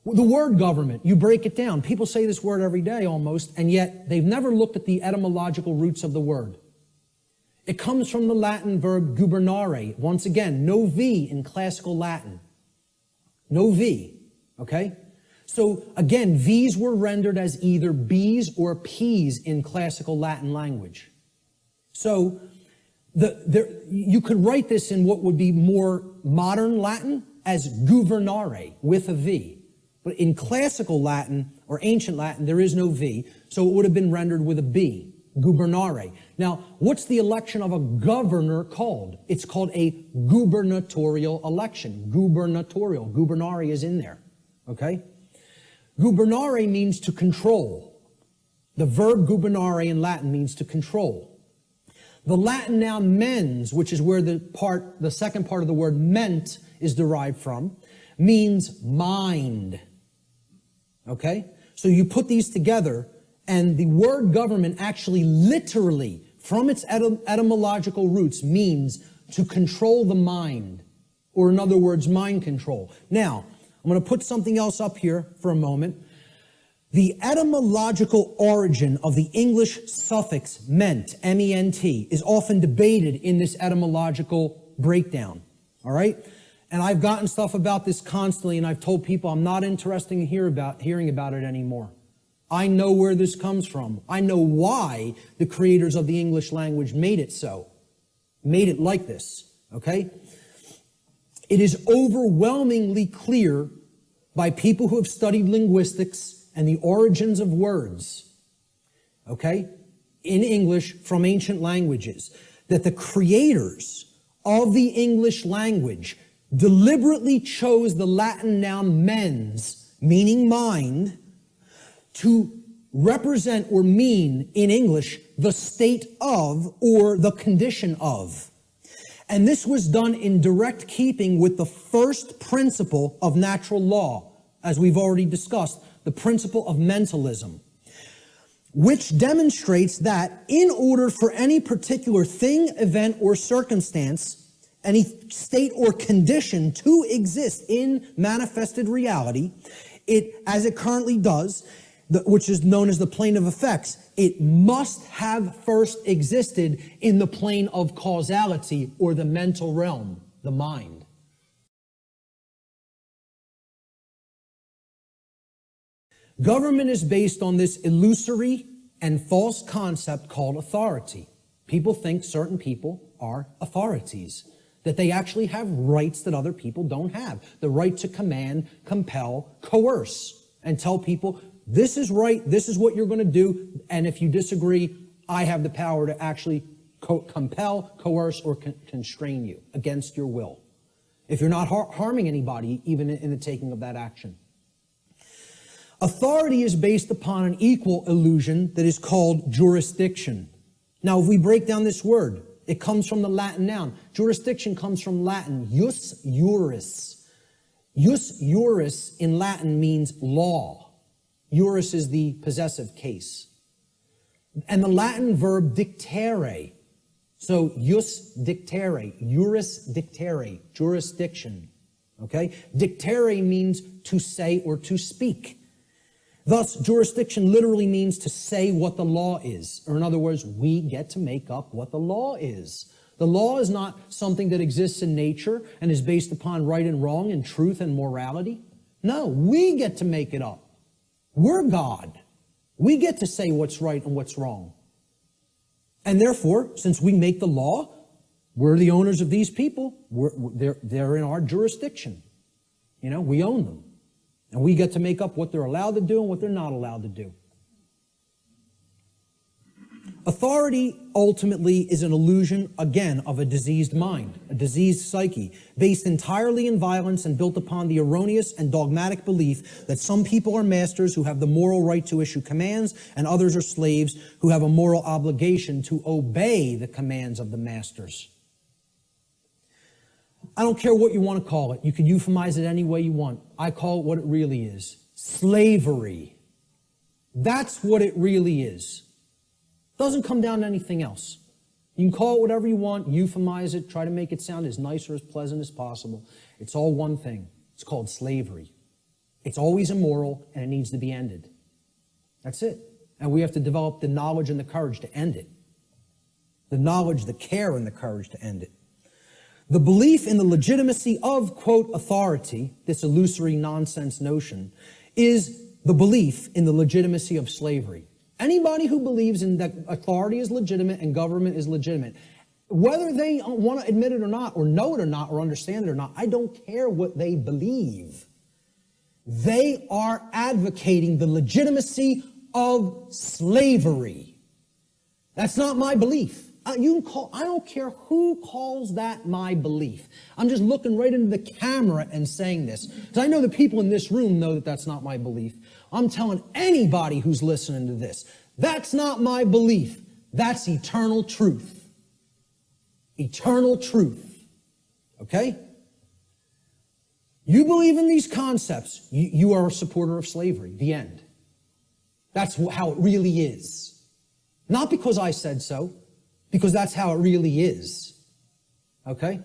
The word government, you break it down. People say this word every day almost, and yet they've never looked at the etymological roots of the word. It comes from the Latin verb gubernare. Once again, no V in classical Latin. No V, okay? So again, V's were rendered as either B's or P's in classical Latin language. So you could write this in what would be more modern Latin as gubernare with a V. But in classical Latin or ancient Latin, there is no V, so it would have been rendered with a B, gubernare. Now, what's the election of a governor called? It's called a gubernatorial election. Gubernatorial. Gubernare is in there, okay? Gubernare means to control. The verb gubernare in Latin means to control. The Latin noun mens, which is where the second part of the word ment is derived from, means mind. Okay? So you put these together, and the word government actually literally, from its etymological roots, means to control the mind, or in other words, mind control. Now, I'm going to put something else up here for a moment. The etymological origin of the English suffix ment, M-E-N-T, is often debated in this etymological breakdown. All right? And I've gotten stuff about this constantly, and I've told people I'm not interested in hearing about it anymore. I know where this comes from. I know why the creators of the English language made it so. Made it like this, okay? It is overwhelmingly clear by people who have studied linguistics and the origins of words, okay, in English from ancient languages, that the creators of the English language deliberately chose the Latin noun mens, meaning mind, to represent or mean in English the state of or the condition of. And this was done in direct keeping with the first principle of natural law, as we've already discussed, the principle of mentalism, which demonstrates that in order for any particular thing, event, or circumstance, any state or condition to exist in manifested reality, as it currently does, which is known as the plane of effects, it must have first existed in the plane of causality or the mental realm, the mind. Government is based on this illusory and false concept called authority. People think certain people are authorities, that they actually have rights that other people don't have. The right to command, compel, coerce, and tell people, this is right, this is what you're going to do, and if you disagree, I have the power to actually compel, coerce, or constrain you against your will, if you're not harming anybody, even in the taking of that action. Authority is based upon an equal illusion that is called jurisdiction. Now, if we break down this word, it comes from the Latin noun. Jurisdiction comes from Latin, jus juris. Jus juris in Latin means law. Juris is the possessive case. And the Latin verb dictere. So jus dictere, juris dictere, jurisdiction. Okay? Dictere means to say or to speak. Thus, jurisdiction literally means to say what the law is. Or in other words, we get to make up what the law is. The law is not something that exists in nature and is based upon right and wrong and truth and morality. No, we get to make it up. We're God. We get to say what's right and what's wrong. And therefore, since we make the law, we're the owners of these people. They're in our jurisdiction. You know, we own them. And we get to make up what they're allowed to do and what they're not allowed to do. Authority ultimately is an illusion, again, of a diseased mind, a diseased psyche, based entirely in violence and built upon the erroneous and dogmatic belief that some people are masters who have the moral right to issue commands and others are slaves who have a moral obligation to obey the commands of the masters. I don't care what you want to call it. You can euphemize it any way you want. I call it what it really is. Slavery. That's what it really is. Doesn't come down to anything else. You can call it whatever you want, euphemize it, try to make it sound as nice or as pleasant as possible. It's all one thing. It's called slavery. It's always immoral, and it needs to be ended. That's it. And we have to develop the knowledge and the courage to end it. The knowledge, the care, and the courage to end it. The belief in the legitimacy of, quote, authority, this illusory nonsense notion, is the belief in the legitimacy of slavery. Anybody who believes in that authority is legitimate and government is legitimate, whether they want to admit it or not, or know it or not, or understand it or not, I don't care what they believe. They are advocating the legitimacy of slavery. That's not my belief. I don't care who calls that my belief. I'm just looking right into the camera and saying this, because I know the people in this room know that that's not my belief. I'm telling anybody who's listening to this, that's not my belief. That's eternal truth. Eternal truth. Okay? You believe in these concepts, you are a supporter of slavery. The end. That's how it really is. Not because I said so, because that's how it really is. Okay?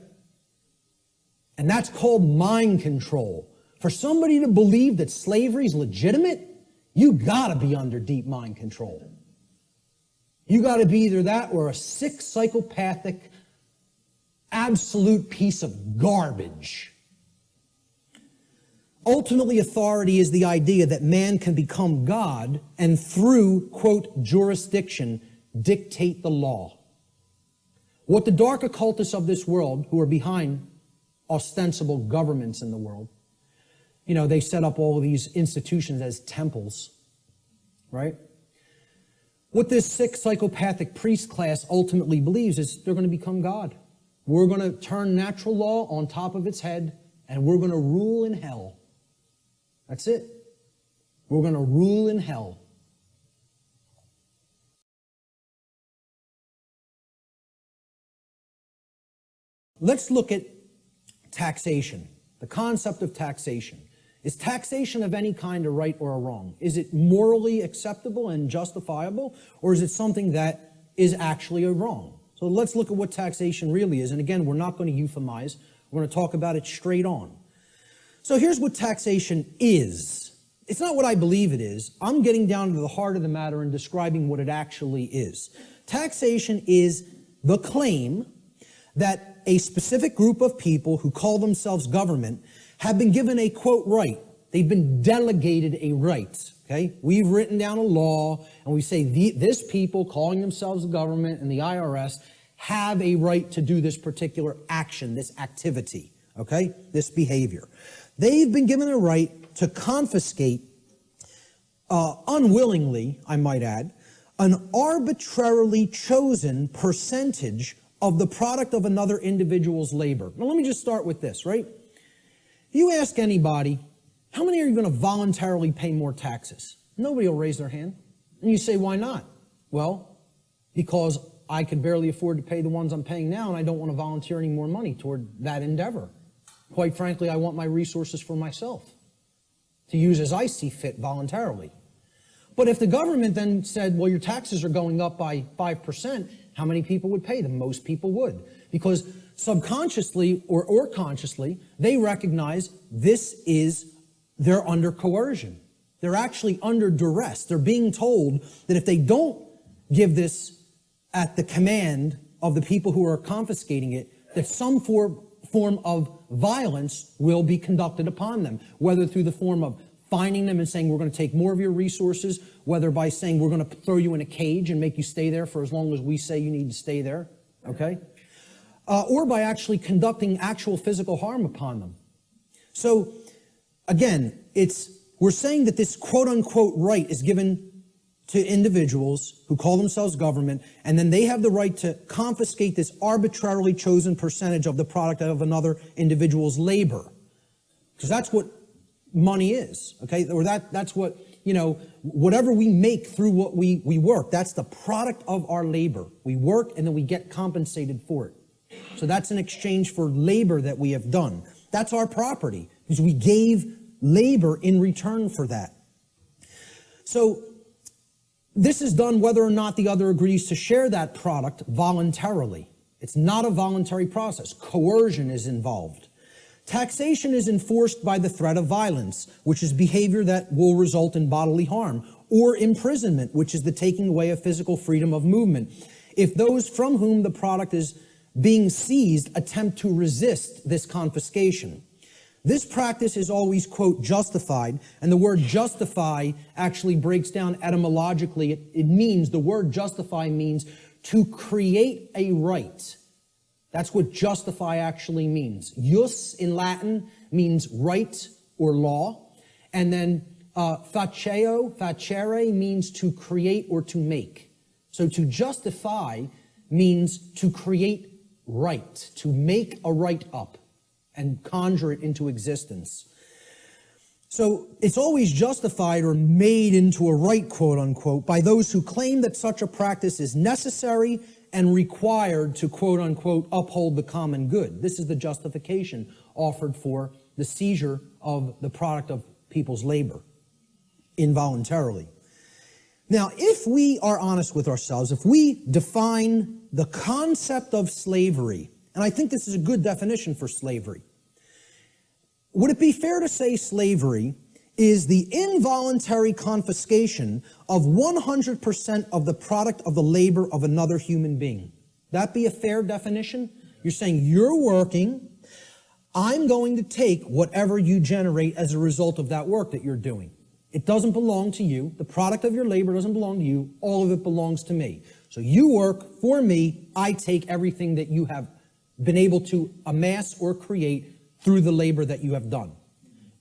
And that's called mind control. For somebody to believe that slavery is legitimate, you gotta be under deep mind control. You gotta be either that or a sick, psychopathic, absolute piece of garbage. Ultimately, authority is the idea that man can become God and through, quote, jurisdiction, dictate the law. What the dark occultists of this world, who are behind ostensible governments in the world, they set up all of these institutions as temples, right? What this sick psychopathic priest class ultimately believes is they're going to become God. We're going to turn natural law on top of its head, and we're going to rule in hell. That's it. We're going to rule in hell. Let's look at taxation, the concept of taxation. Is taxation of any kind a right or a wrong? Is it morally acceptable and justifiable, or is it something that is actually a wrong? So let's look at what taxation really is. And again, we're not going to euphemize. We're going to talk about it straight on. So here's what taxation is. It's not what I believe it is. I'm getting down to the heart of the matter and describing what it actually is. Taxation is the claim that a specific group of people who call themselves government have been given a, quote, right. They've been delegated a right, okay? We've written down a law, and we say this people calling themselves the government and the IRS have a right to do this particular action, this activity, okay? This behavior. They've been given a right to confiscate, unwillingly, I might add, an arbitrarily chosen percentage of the product of another individual's labor. Now, let me just start with this, right? You ask anybody, how many are you going to voluntarily pay more taxes? Nobody will raise their hand. And you say, why not? Well, because I could barely afford to pay the ones I'm paying now, and I don't want to volunteer any more money toward that endeavor. Quite frankly, I want my resources for myself to use as I see fit voluntarily. But if the government then said, well, your taxes are going up by 5%, how many people would pay them? Most people would. Because subconsciously or consciously, they recognize they're under coercion. They're actually under duress. They're being told that if they don't give this at the command of the people who are confiscating it, that some form of violence will be conducted upon them, whether through the form of fining them and saying, we're going to take more of your resources, whether by saying, we're going to throw you in a cage and make you stay there for as long as we say you need to stay there, okay? Or by actually conducting actual physical harm upon them. So, again, we're saying that this quote-unquote right is given to individuals who call themselves government, and then they have the right to confiscate this arbitrarily chosen percentage of the product of another individual's labor. Because that's what money is, okay? Or that's what, whatever we make through what we work, that's the product of our labor. We work and then we get compensated for it. So that's in exchange for labor that we have done. That's our property, because we gave labor in return for that. So this is done whether or not the other agrees to share that product voluntarily. It's not a voluntary process. Coercion is involved. Taxation is enforced by the threat of violence, which is behavior that will result in bodily harm, or imprisonment, which is the taking away of physical freedom of movement, if those from whom the product is being seized attempt to resist this confiscation. This practice is always, quote, justified, and the word justify actually breaks down etymologically. It means, the word justify means to create a right. That's what justify actually means. Jus in Latin means right or law, and then facere means to create or to make. So to justify means to create right, to make a right up and conjure it into existence. So it's always justified or made into a right, quote unquote, by those who claim that such a practice is necessary and required to, quote unquote, uphold the common good. This is the justification offered for the seizure of the product of people's labor involuntarily. Now, if we are honest with ourselves, if we define the concept of slavery, and I think this is a good definition for slavery, would it be fair to say slavery is the involuntary confiscation of 100% of the product of the labor of another human being? That be a fair definition? You're saying you're working, I'm going to take whatever you generate as a result of that work that you're doing. It doesn't belong to you. The product of your labor doesn't belong to you. All of it belongs to me. So you work for me. I take everything that you have been able to amass or create through the labor that you have done.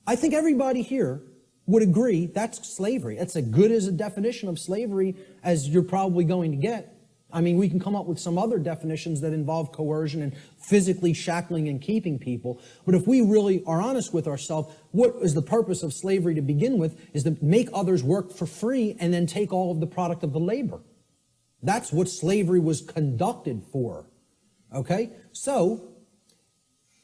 I think everybody here would agree that's slavery. That's as good as a definition of slavery as you're probably going to get. I mean, we can come up with some other definitions that involve coercion and physically shackling and keeping people. But if we really are honest with ourselves, what is the purpose of slavery to begin with is to make others work for free and then take all of the product of the labor. That's what slavery was conducted for. Okay? So,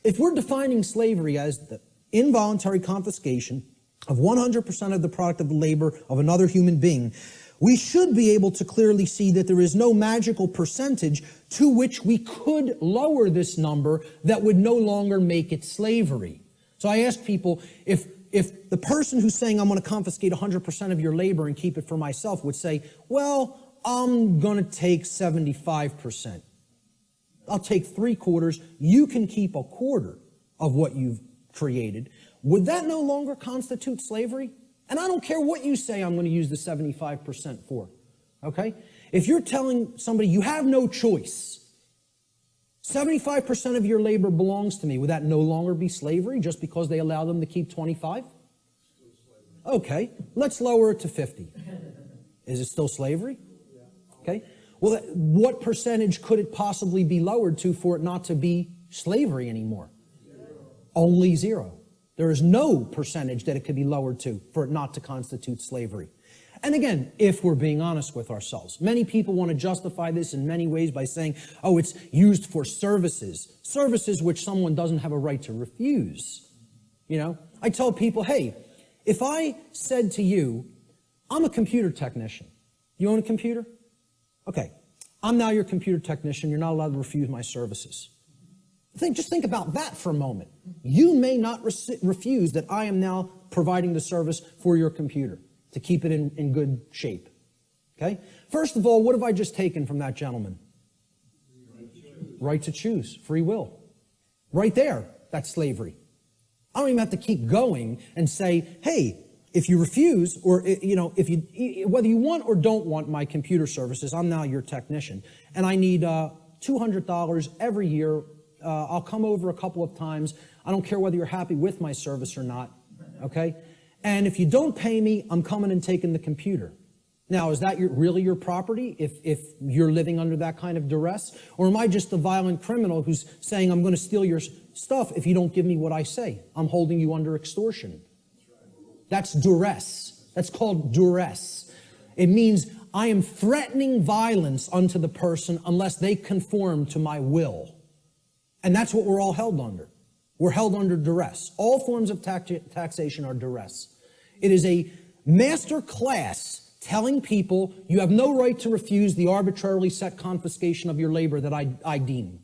if we're defining slavery as the involuntary confiscation of 100% of the product of the labor of another human being, we should be able to clearly see that there is no magical percentage to which we could lower this number that would no longer make it slavery. So I ask people, if the person who's saying I'm going to confiscate 100% of your labor and keep it for myself would say, well, I'm going to take 75%. I'll take 3/4. You can keep 1/4 of what you've created. Would that no longer constitute slavery? And I don't care what you say I'm going to use the 75% for, okay? If you're telling somebody you have no choice, 75% of your labor belongs to me, would that no longer be slavery just because they allow them to keep 25? Okay, let's lower it to 50. Is it still slavery? Okay, well, what percentage could it possibly be lowered to for it not to be slavery anymore? Only 0. There is no percentage that it could be lowered to for it not to constitute slavery. And again, if we're being honest with ourselves, many people want to justify this in many ways by saying, oh, it's used for services, services which someone doesn't have a right to refuse. You know, I tell people, hey, if I said to you, I'm a computer technician. You own a computer? Okay, I'm now your computer technician. You're not allowed to refuse my services. Just think about that for a moment. You may not refuse that I am now providing the service for your computer to keep it in good shape. Okay? First of all, what have I just taken from that gentleman? Right to choose. Free will. Right there, that's slavery. I don't even have to keep going and say, hey, if you refuse, or if you, whether you want or don't want my computer services, I'm now your technician, and I need $200 every year. I'll come over a couple of times. I don't care whether you're happy with my service or not, okay? And if you don't pay me, I'm coming and taking the computer. Now, is that really your property if you're living under that kind of duress? Or am I just a violent criminal who's saying I'm going to steal your stuff if you don't give me what I say? I'm holding you under extortion. That's duress. That's called duress. It means I am threatening violence unto the person unless they conform to my will. And that's what we're all held under. We're held under duress. All forms of taxation are duress. It is a master class telling people you have no right to refuse the arbitrarily set confiscation of your labor that I deem.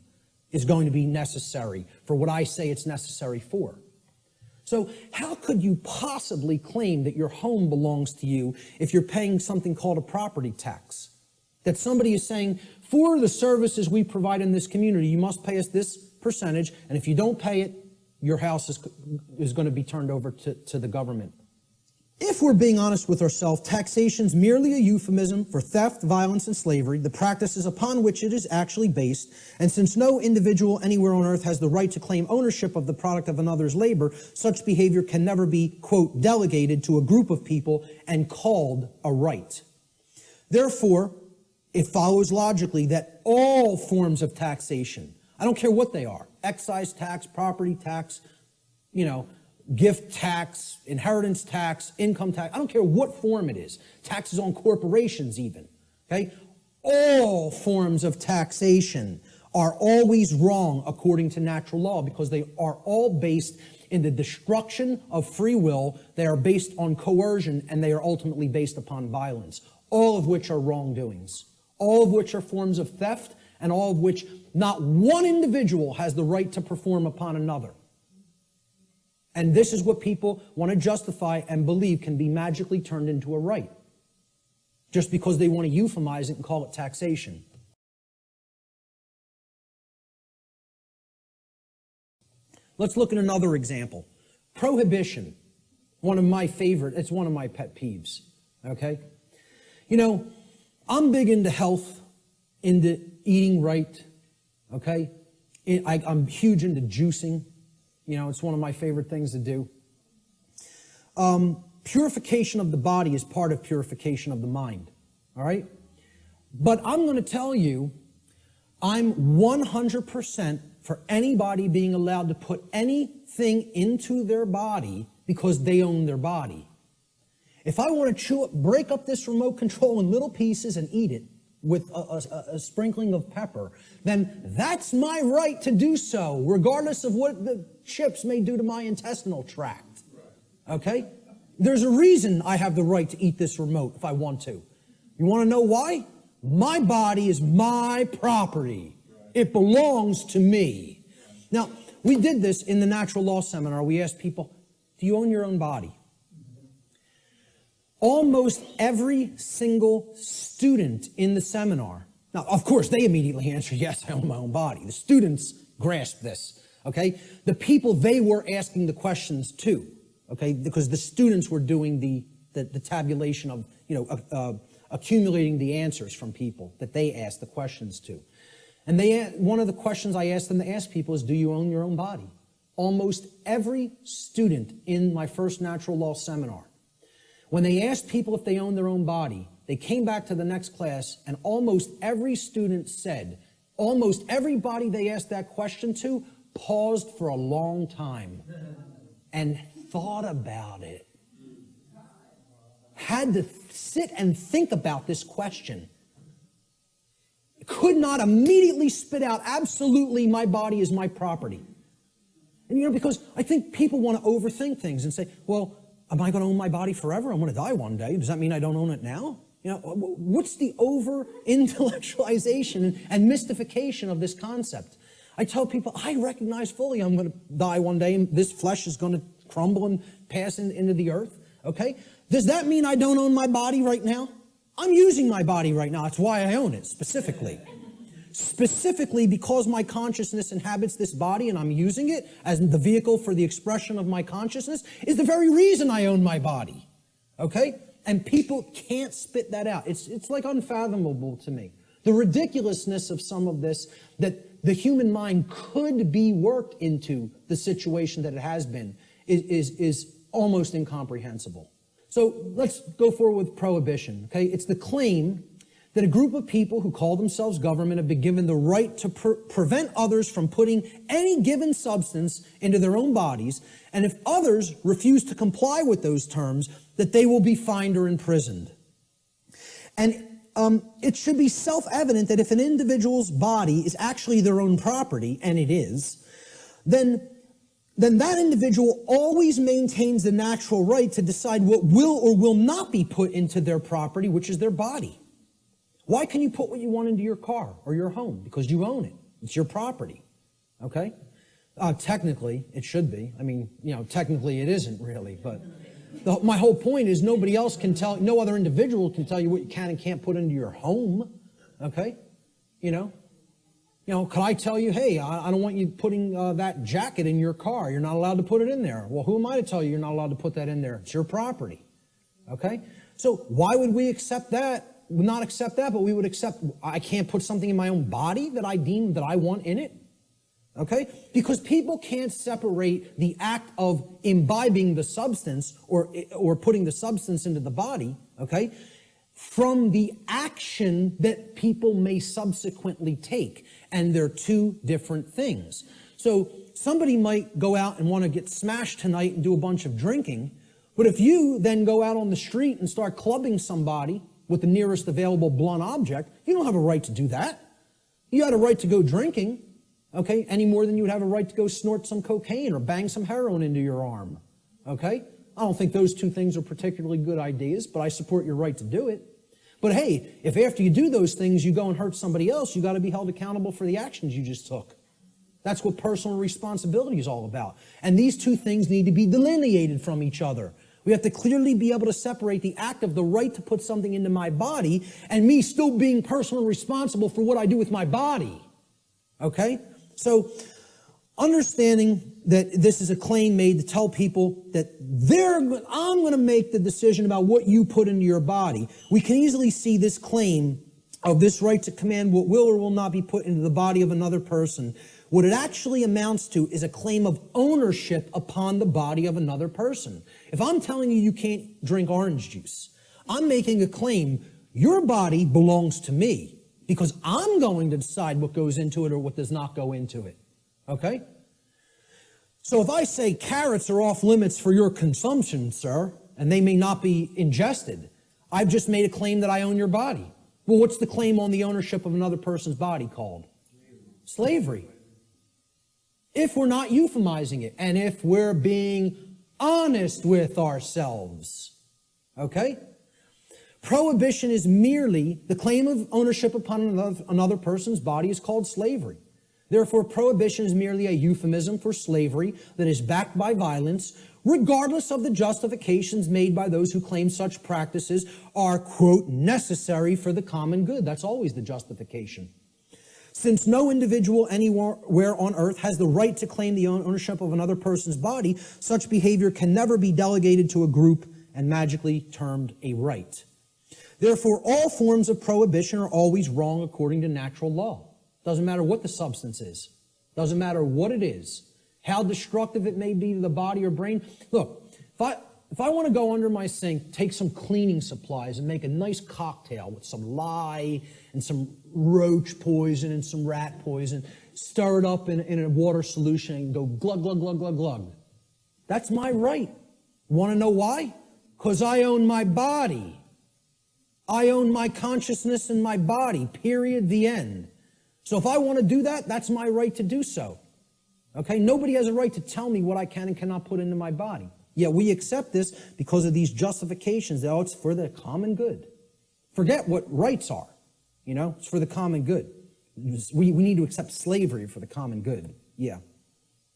is going to be necessary for what I say it's necessary for. So how could you possibly claim that your home belongs to you if you're paying something called a property tax? That somebody is saying, for the services we provide in this community, you must pay us this percentage, and if you don't pay it, your house is going to be turned over to the government. If we're being honest with ourselves, taxation is merely a euphemism for theft, violence, and slavery, the practices upon which it is actually based. And since no individual anywhere on earth has the right to claim ownership of the product of another's labor, such behavior can never be, quote, delegated to a group of people and called a right. Therefore, it follows logically that all forms of taxation, I don't care what they are, excise tax, property tax, gift tax, inheritance tax, income tax, I don't care what form it is, taxes on corporations even, okay? All forms of taxation are always wrong according to natural law because they are all based in the destruction of free will, they are based on coercion, and they are ultimately based upon violence, all of which are wrongdoings, all of which are forms of theft, and all of which not one individual has the right to perform upon another. And this is what people want to justify and believe can be magically turned into a right, just because they want to euphemize it and call it taxation. Let's look at another example. Prohibition, one of my pet peeves, okay? I'm big into health, into eating right, okay? I'm huge into juicing. It's one of my favorite things to do. Purification of the body is part of purification of the mind, all right? But I'm going to tell you, I'm 100% for anybody being allowed to put anything into their body because they own their body. If I want to break up this remote control in little pieces and eat it with a sprinkling of pepper, then that's my right to do so, regardless of what the chips may do to my intestinal tract. Okay? There's a reason I have the right to eat this remote if I want to. You want to know why? My body is my property. It belongs to me. Now, we did this in the natural law seminar. We asked people, do you own your own body? Almost every single student in the seminar, now, of course, they immediately answered, yes, I own my own body. The students grasped this, okay? The people they were asking the questions to, okay, because the students were doing the tabulation of, accumulating the answers from people that they asked the questions to. And one of the questions I asked them to ask people is, do you own your own body? Almost every student in my first natural law seminar, when they asked people if they own their own body, they came back to the next class and almost every student said, almost everybody they asked that question to paused for a long time and thought about it. Had to sit and think about this question. Could not immediately spit out, absolutely, my body is my property. And because I think people want to overthink things and say, well, am I going to own my body forever? I'm going to die one day. Does that mean I don't own it now? What's the over-intellectualization and mystification of this concept? I tell people, I recognize fully I'm going to die one day and this flesh is going to crumble and pass into the earth, okay? Does that mean I don't own my body right now? I'm using my body right now. That's why I own it, specifically. Specifically because my consciousness inhabits this body and I'm using it as the vehicle for the expression of my consciousness is the very reason I own my body, okay? And people can't spit that out. It's like unfathomable to me. The ridiculousness of some of this, that the human mind could be worked into the situation that it has been, is almost incomprehensible. So let's go forward with prohibition, okay? It's the claim that a group of people who call themselves government have been given the right to prevent others from putting any given substance into their own bodies, and if others refuse to comply with those terms, that they will be fined or imprisoned. And it should be self-evident that if an individual's body is actually their own property, and it is, then that individual always maintains the natural right to decide what will or will not be put into their property, which is their body. Why can you put what you want into your car or your home? Because you own it. It's your property. Okay? Technically, it should be. I mean, technically it isn't really, but my whole point is nobody else can tell, no other individual can tell you what you can and can't put into your home. Okay? Could I tell you, hey, I don't want you putting that jacket in your car. You're not allowed to put it in there. Well, who am I to tell you you're not allowed to put that in there? It's your property. Okay? So why would we accept that? Not accept that, but we would accept I can't put something in my own body that I deem that I want in it. Okay? Because people can't separate the act of imbibing the substance or putting the substance into the body, okay, from the action that people may subsequently take. And they're two different things. So somebody might go out and want to get smashed tonight and do a bunch of drinking, but if you then go out on the street and start clubbing somebody with the nearest available blunt object, you don't have a right to do that. You had a right to go drinking, okay, any more than you would have a right to go snort some cocaine or bang some heroin into your arm, okay? I don't think those two things are particularly good ideas, but I support your right to do it. But hey, if after you do those things you go and hurt somebody else, you got to be held accountable for the actions you just took. That's what personal responsibility is all about. And these two things need to be delineated from each other. We have to clearly be able to separate the act of the right to put something into my body and me still being personally responsible for what I do with my body. Okay? So, understanding that this is a claim made to tell people that I'm going to make the decision about what you put into your body. We can easily see this claim of this right to command what will or will not be put into the body of another person. What it actually amounts to is a claim of ownership upon the body of another person. If I'm telling you can't drink orange juice, I'm making a claim, your body belongs to me because I'm going to decide what goes into it or what does not go into it. Okay? So if I say carrots are off limits for your consumption, sir, and they may not be ingested, I've just made a claim that I own your body. Well, what's the claim on the ownership of another person's body called? Slavery. If we're not euphemizing it, and if we're being honest with ourselves. Okay? Prohibition is merely the claim of ownership upon another person's body is called slavery. Therefore, prohibition is merely a euphemism for slavery that is backed by violence, regardless of the justifications made by those who claim such practices are, quote, necessary for the common good. That's always the justification. Since no individual anywhere on earth has the right to claim the ownership of another person's body, such behavior can never be delegated to a group and magically termed a right. Therefore, all forms of prohibition are always wrong according to natural law. Doesn't matter what the substance is. Doesn't matter what it is. How destructive it may be to the body or brain. Look, if I want to go under my sink, take some cleaning supplies and make a nice cocktail with some lye and some roach poison and some rat poison, stir it up in a water solution and go glug, glug, glug, glug, glug. That's my right. Want to know why? Because I own my body. I own my consciousness and my body, period, the end. So if I want to do that, that's my right to do so. Okay? Nobody has a right to tell me what I can and cannot put into my body. Yet we accept this because of these justifications that it's for the common good. Forget what rights are. It's for the common good. We need to accept slavery for the common good. Yeah,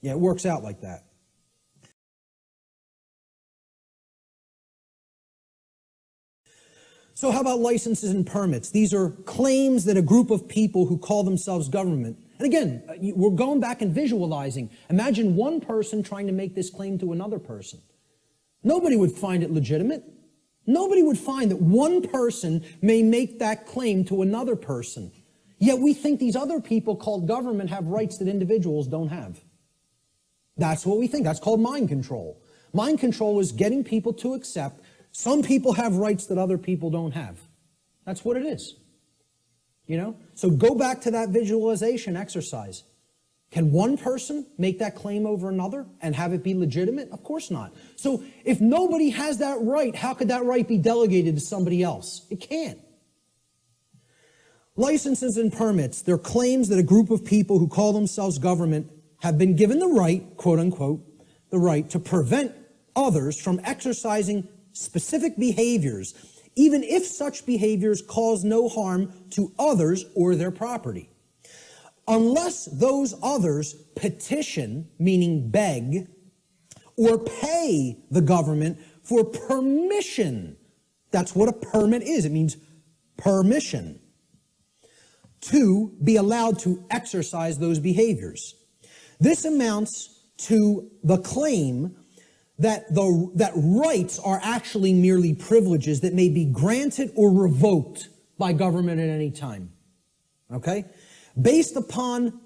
it works out like that. So how about licenses and permits? These are claims that a group of people who call themselves government. And again, we're going back and visualizing. Imagine one person trying to make this claim to another person. Nobody would find it legitimate. Nobody would find that one person may make that claim to another person. Yet we think these other people called government have rights that individuals don't have. That's what we think. That's called mind control. Mind control is getting people to accept some people have rights that other people don't have. That's what it is. So go back to that visualization exercise. Can one person make that claim over another and have it be legitimate? Of course not. So if nobody has that right, how could that right be delegated to somebody else? It can't. Licenses and permits, they're claims that a group of people who call themselves government have been given the right, quote unquote, the right to prevent others from exercising specific behaviors, even if such behaviors cause no harm to others or their property. unless those others petition, meaning beg, or pay the government for permission. That's what a permit is. It means permission to be allowed to exercise those behaviors. This amounts to the claim that rights are actually merely privileges that may be granted or revoked by government at any time. Okay? Based upon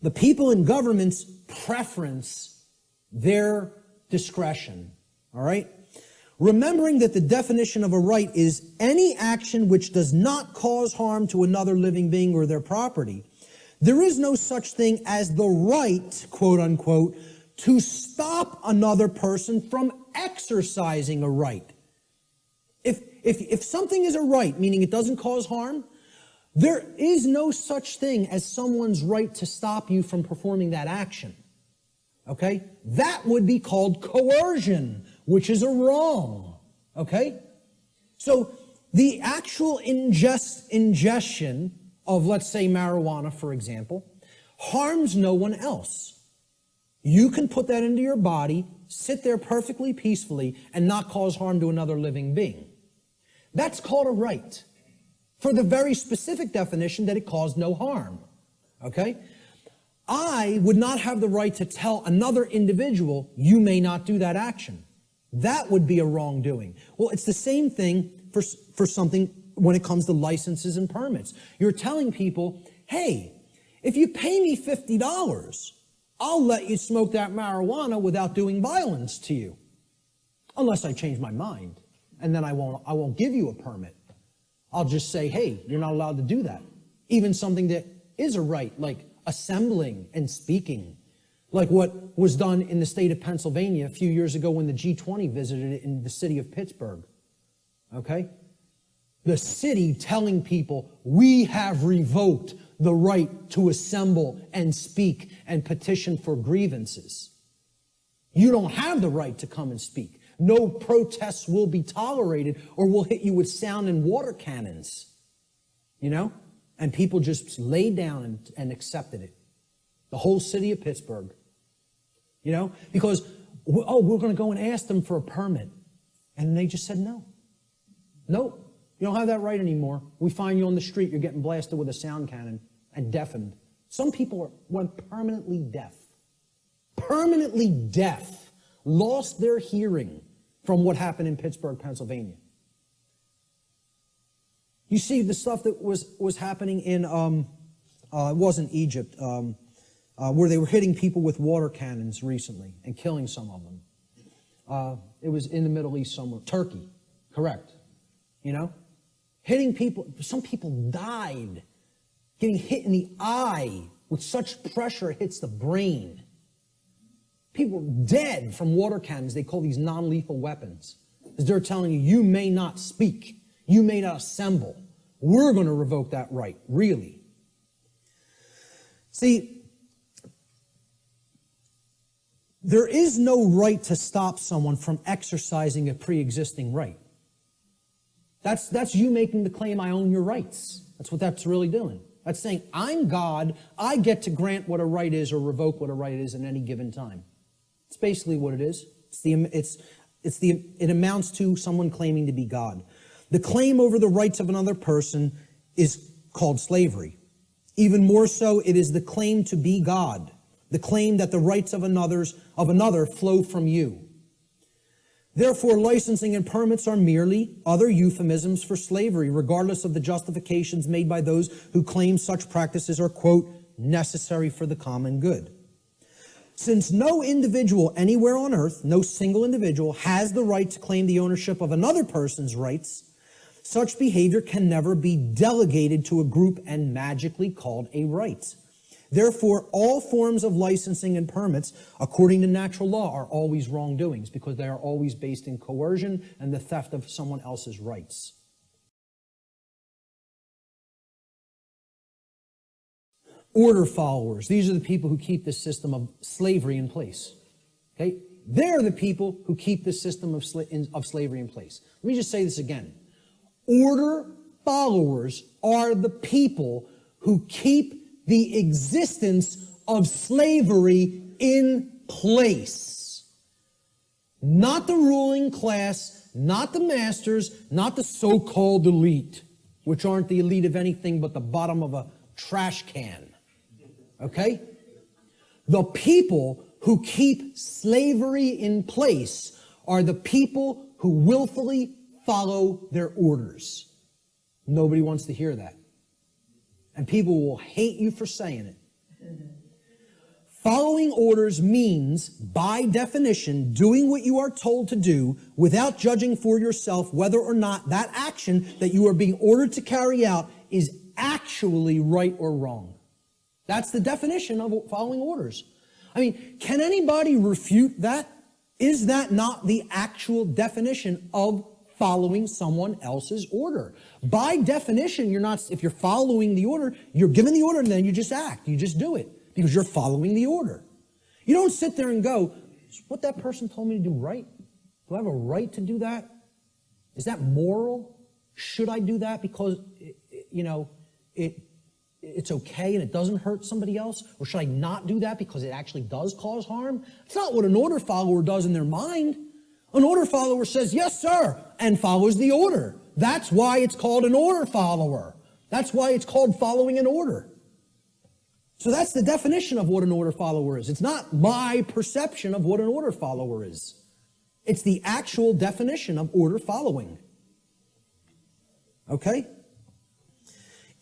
the people in government's preference, their discretion. All right? Remembering that the definition of a right is any action which does not cause harm to another living being or their property, there is no such thing as the right, quote unquote, to stop another person from exercising a right. If something is a right, meaning it doesn't cause harm, there is no such thing as someone's right to stop you from performing that action. Okay? That would be called coercion, which is a wrong. Okay? So the actual ingestion of, let's say, marijuana, for example, harms no one else. You can put that into your body, sit there perfectly peacefully, and not cause harm to another living being. That's called a right, for the very specific definition that it caused no harm. Okay? I would not have the right to tell another individual, you may not do that action. That would be a wrongdoing. Well, it's the same thing for something when it comes to licenses and permits. You're telling people, hey, if you pay me $50, I'll let you smoke that marijuana without doing violence to you. Unless I change my mind. And then I won't give you a permit. I'll just say, hey, you're not allowed to do that. Even something that is a right, like assembling and speaking. Like what was done in the state of Pennsylvania a few years ago when the G20 visited it in the city of Pittsburgh. Okay? The city telling people, we have revoked the right to assemble and speak and petition for grievances. You don't have the right to come and speak. No protests will be tolerated or we'll hit you with sound and water cannons. You know? And people just laid down and accepted it. The whole city of Pittsburgh. You know? Because, oh, we're going to go and ask them for a permit. And they just said no. Nope. You don't have that right anymore. We find you on the street, you're getting blasted with a sound cannon and deafened. Some people went permanently deaf. Permanently deaf. Lost their hearing from what happened in Pittsburgh, Pennsylvania. You see the stuff that was happening in, it wasn't Egypt, where they were hitting people with water cannons recently and killing some of them. It was in the Middle East somewhere. Turkey, correct. You know? Hitting people, some people died getting hit in the eye with such pressure it hits the brain. People dead from water cannons. They call these non-lethal weapons. Because they're telling you, you may not speak. You may not assemble. We're going to revoke that right, really. See, there is no right to stop someone from exercising a pre-existing right. That's you making the claim, I own your rights. That's what that's really doing. That's saying, I'm God, I get to grant what a right is or revoke what a right is at any given time. It's basically what it is. It amounts to someone claiming to be God. The claim over the rights of another person is called slavery. Even more so, it is the claim to be God, the claim that the rights of another flow from you. Therefore, licensing and permits are merely other euphemisms for slavery, regardless of the justifications made by those who claim such practices are, quote, necessary for the common good. Since no individual anywhere on earth, no single individual, has the right to claim the ownership of another person's rights, such behavior can never be delegated to a group and magically called a right. Therefore, all forms of licensing and permits, according to natural law, are always wrongdoings because they are always based in coercion and the theft of someone else's rights. Order followers. These are the people who keep this system of slavery in place. Okay? They're the people who keep this system of slavery in place. Let me just say this again. Order followers are the people who keep the existence of slavery in place. Not the ruling class, not the masters, not the so-called elite, which aren't the elite of anything but the bottom of a trash can. Okay? The people who keep slavery in place are the people who willfully follow their orders. Nobody wants to hear that. And people will hate you for saying it. Following orders means, by definition, doing what you are told to do without judging for yourself whether or not that action that you are being ordered to carry out is actually right or wrong. That's the definition of following orders. I mean, can anybody refute that? Is that not the actual definition of following someone else's order? By definition, you're not, if you're following the order, you're given the order and then you just act. You just do it because you're following the order. You don't sit there and go, is what that person told me to do right? Do I have a right to do that? Is that moral? Should I do that because, it's okay and it doesn't hurt somebody else? Or should I not do that because it actually does cause harm? It's not what an order follower does in their mind. An order follower says, yes, sir, and follows the order. That's why it's called an order follower. That's why it's called following an order. So that's the definition of what an order follower is. It's not my perception of what an order follower is. It's the actual definition of order following. Okay?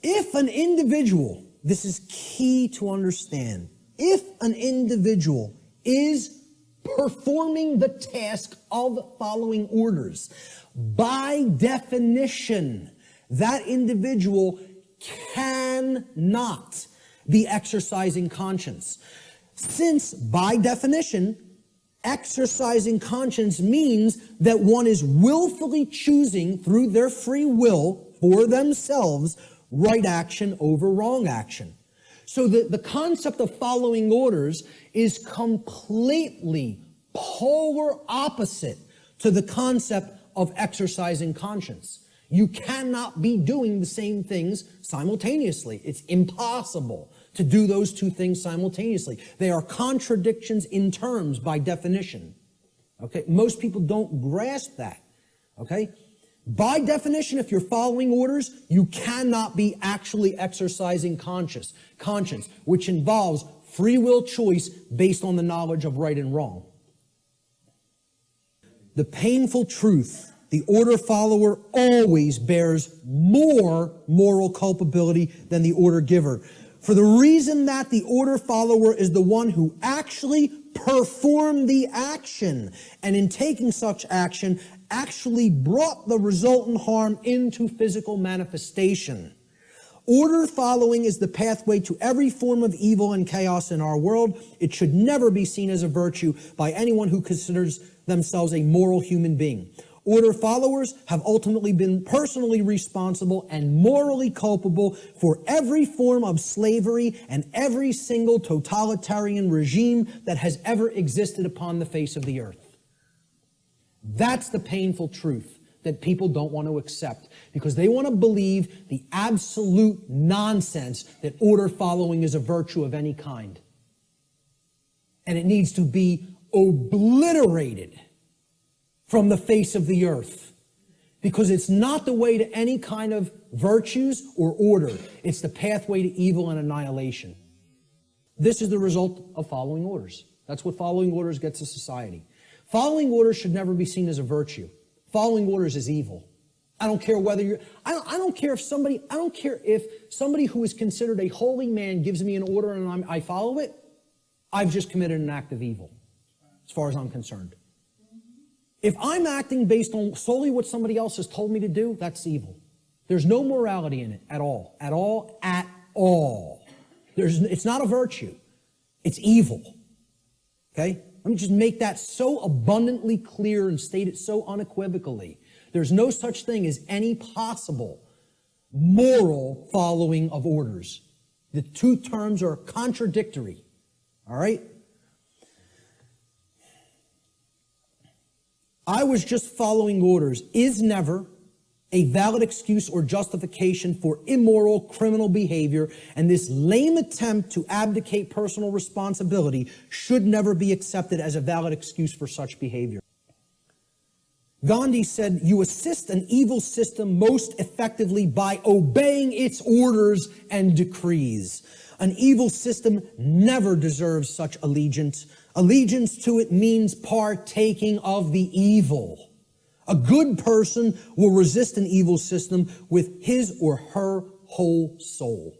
If an individual, this is key to understand, if an individual is performing the task of following orders, by definition, that individual cannot be exercising conscience. Since, by definition, exercising conscience means that one is willfully choosing through their free will for themselves right action over wrong action. So the concept of following orders is completely polar opposite to the concept of exercising conscience. You cannot be doing the same things simultaneously. It's impossible to do those two things simultaneously. They are contradictions in terms by definition. Okay? Most people don't grasp that. Okay? By definition, if you're following orders, you cannot be actually exercising conscience, which involves free will choice based on the knowledge of right and wrong. The painful truth, the order follower always bears more moral culpability than the order giver, for the reason that the order follower is the one who actually performed the action, and in taking such action, actually brought the resultant harm into physical manifestation. Order following is the pathway to every form of evil and chaos in our world. It should never be seen as a virtue by anyone who considers themselves a moral human being. Order followers have ultimately been personally responsible and morally culpable for every form of slavery and every single totalitarian regime that has ever existed upon the face of the earth. That's the painful truth that people don't want to accept because they want to believe the absolute nonsense that order following is a virtue of any kind. And it needs to be obliterated from the face of the earth because it's not the way to any kind of virtues or order. It's the pathway to evil and annihilation. This is the result of following orders. That's what following orders gets to society. Following orders should never be seen as a virtue. Following orders is evil. I don't care whether you're, I don't care if somebody who is considered a holy man gives me an order and I follow it, I've just committed an act of evil, as far as I'm concerned. If I'm acting based on solely what somebody else has told me to do, that's evil. There's no morality in it at all. At all, at all. It's not a virtue. It's evil. Okay? Let me just make that so abundantly clear and state it so unequivocally. There's no such thing as any possible moral following of orders. The two terms are contradictory. All right? I was just following orders is never a valid excuse or justification for immoral criminal behavior, and this lame attempt to abdicate personal responsibility should never be accepted as a valid excuse for such behavior. Gandhi said, "You assist an evil system most effectively by obeying its orders and decrees. An evil system never deserves such allegiance. Allegiance to it means partaking of the evil. A good person will resist an evil system with his or her whole soul."